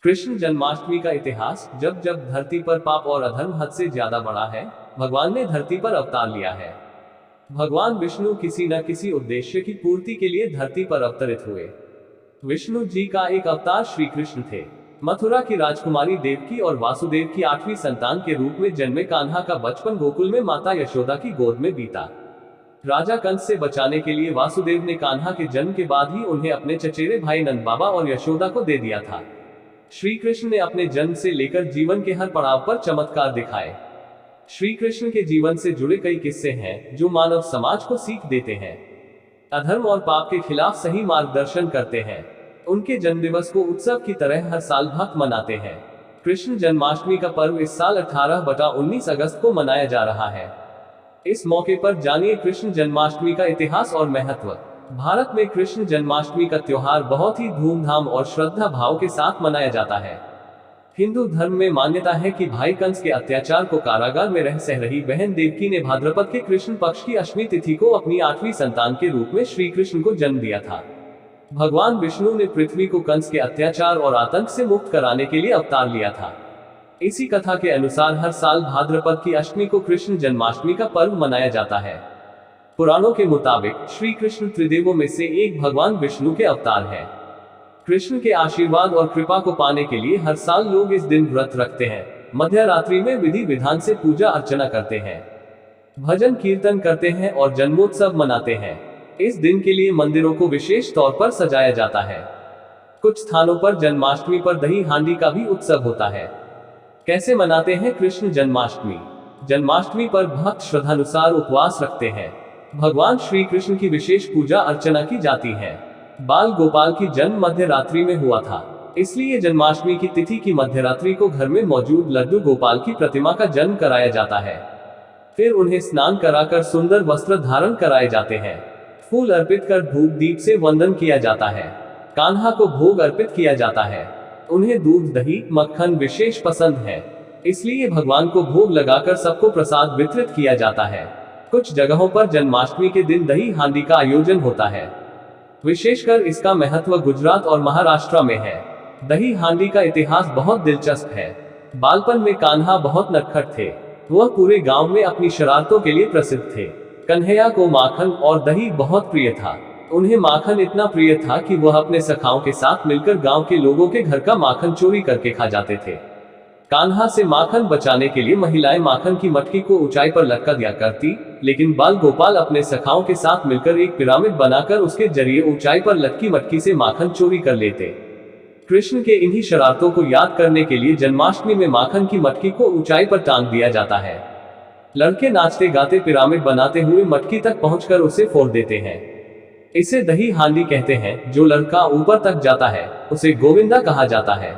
कृष्ण जन्माष्टमी का इतिहास। जब जब धरती पर पाप और अधर्म हद से ज्यादा बढ़ा है, भगवान ने धरती पर अवतार लिया है। भगवान विष्णु किसी न किसी उद्देश्य की पूर्ति के लिए धरती पर अवतरित हुए। विष्णु जी का एक अवतार श्री कृष्ण थे। मथुरा की राजकुमारी देवकी और वासुदेव की 8वीं संतान के रूप में जन्मे कान्हा का बचपन गोकुल में माता यशोदा की गोद में बीता। राजा कंस से बचाने के लिए वासुदेव ने कान्हा के जन्म के बाद ही उन्हें अपने चचेरे भाई नंद बाबा और यशोदा को दे दिया था। श्री कृष्ण ने अपने जन्म से लेकर जीवन के हर पड़ाव पर चमत्कार दिखाए। श्री कृष्ण के जीवन से जुड़े कई किस्से हैं जो मानव समाज को सीख देते हैं, अधर्म और पाप के खिलाफ सही मार्गदर्शन करते हैं। उनके जन्मदिवस को उत्सव की तरह हर साल भक्त मनाते हैं। कृष्ण जन्माष्टमी का पर्व इस साल 18/19 अगस्त को मनाया जा रहा है। इस मौके पर जानिए कृष्ण जन्माष्टमी का इतिहास और महत्व। भारत में कृष्ण जन्माष्टमी का त्योहार बहुत ही धूमधाम और श्रद्धा भाव के साथ मनाया जाता है। हिंदू धर्म में मान्यता है कि भाई कंस के अत्याचार को कारागार में रह सह रही बहन देवकी ने भाद्रपद के कृष्ण पक्ष की अष्टमी तिथि को अपनी 8वीं संतान के रूप में श्री कृष्ण को जन्म दिया था। भगवान विष्णु ने पृथ्वी को कंस के अत्याचार और आतंक से मुक्त कराने के लिए अवतार लिया था। इसी कथा के अनुसार हर साल भाद्रपद की अष्टमी को कृष्ण जन्माष्टमी का पर्व मनाया जाता है। पुराणों के मुताबिक श्री कृष्ण त्रिदेवों में से एक भगवान विष्णु के अवतार हैं। कृष्ण के आशीर्वाद और कृपा को पाने के लिए हर साल लोग इस दिन व्रत रखते हैं, मध्य रात्रि में विधि विधान से पूजा अर्चना करते हैं, भजन कीर्तन करते हैं और जन्मोत्सव मनाते हैं। इस दिन के लिए मंदिरों को विशेष तौर पर सजाया जाता है। कुछ स्थानों पर जन्माष्टमी पर दही हांडी का भी उत्सव होता है। कैसे मनाते हैं कृष्ण जन्माष्टमी? जन्माष्टमी पर भक्त श्रद्धानुसार उपवास रखते हैं। भगवान श्री कृष्ण की विशेष पूजा अर्चना की जाती है। बाल गोपाल की जन्म मध्य रात्रि में हुआ था, इसलिए जन्माष्टमी की तिथि की मध्य रात्रि को घर में मौजूद लड्डू गोपाल की प्रतिमा का जन्म कराया जाता है। फिर उन्हें स्नान कराकर सुंदर वस्त्र धारण कराए जाते हैं। फूल अर्पित कर धूप दीप से वंदन किया जाता है। कान्हा को भोग अर्पित किया जाता है। उन्हें दूध दही मक्खन विशेष पसंद है, इसलिए भगवान को भोग लगाकर सबको प्रसाद वितरित किया जाता है। कुछ जगहों पर जन्माष्टमी के दिन दही हांडी का आयोजन होता है। विशेषकर इसका महत्व गुजरात और महाराष्ट्र में है। दही हांडी का इतिहास बहुत दिलचस्प है। बालपन में कान्हा बहुत नटखट थे। वह पूरे गांव में अपनी शरारतों के लिए प्रसिद्ध थे। कन्हैया को माखन और दही बहुत प्रिय था। उन्हें माखन इतना प्रिय था कि वह अपने सखाओं के साथ मिलकर गांव के लोगों के घर का माखन चोरी करके खा जाते थे। कान्हा से माखन बचाने के लिए महिलाएं माखन की मटकी को ऊंचाई पर लटका दिया करती, लेकिन बाल गोपाल अपने सखाओं के साथ मिलकर एक पिरामिड बनाकर उसके जरिए ऊंचाई पर लटकी मटकी से माखन चोरी कर लेते। कृष्ण के इन्हीं शरारतों को याद करने के लिए जन्माष्टमी में माखन की मटकी को ऊंचाई पर टांग दिया जाता है। लड़के नाचते गाते पिरामिड बनाते हुए मटकी तक पहुंचकर उसे फोड़ देते हैं। इसे दही हांडी कहते हैं। जो लड़का ऊपर तक जाता है उसे गोविंदा कहा जाता है।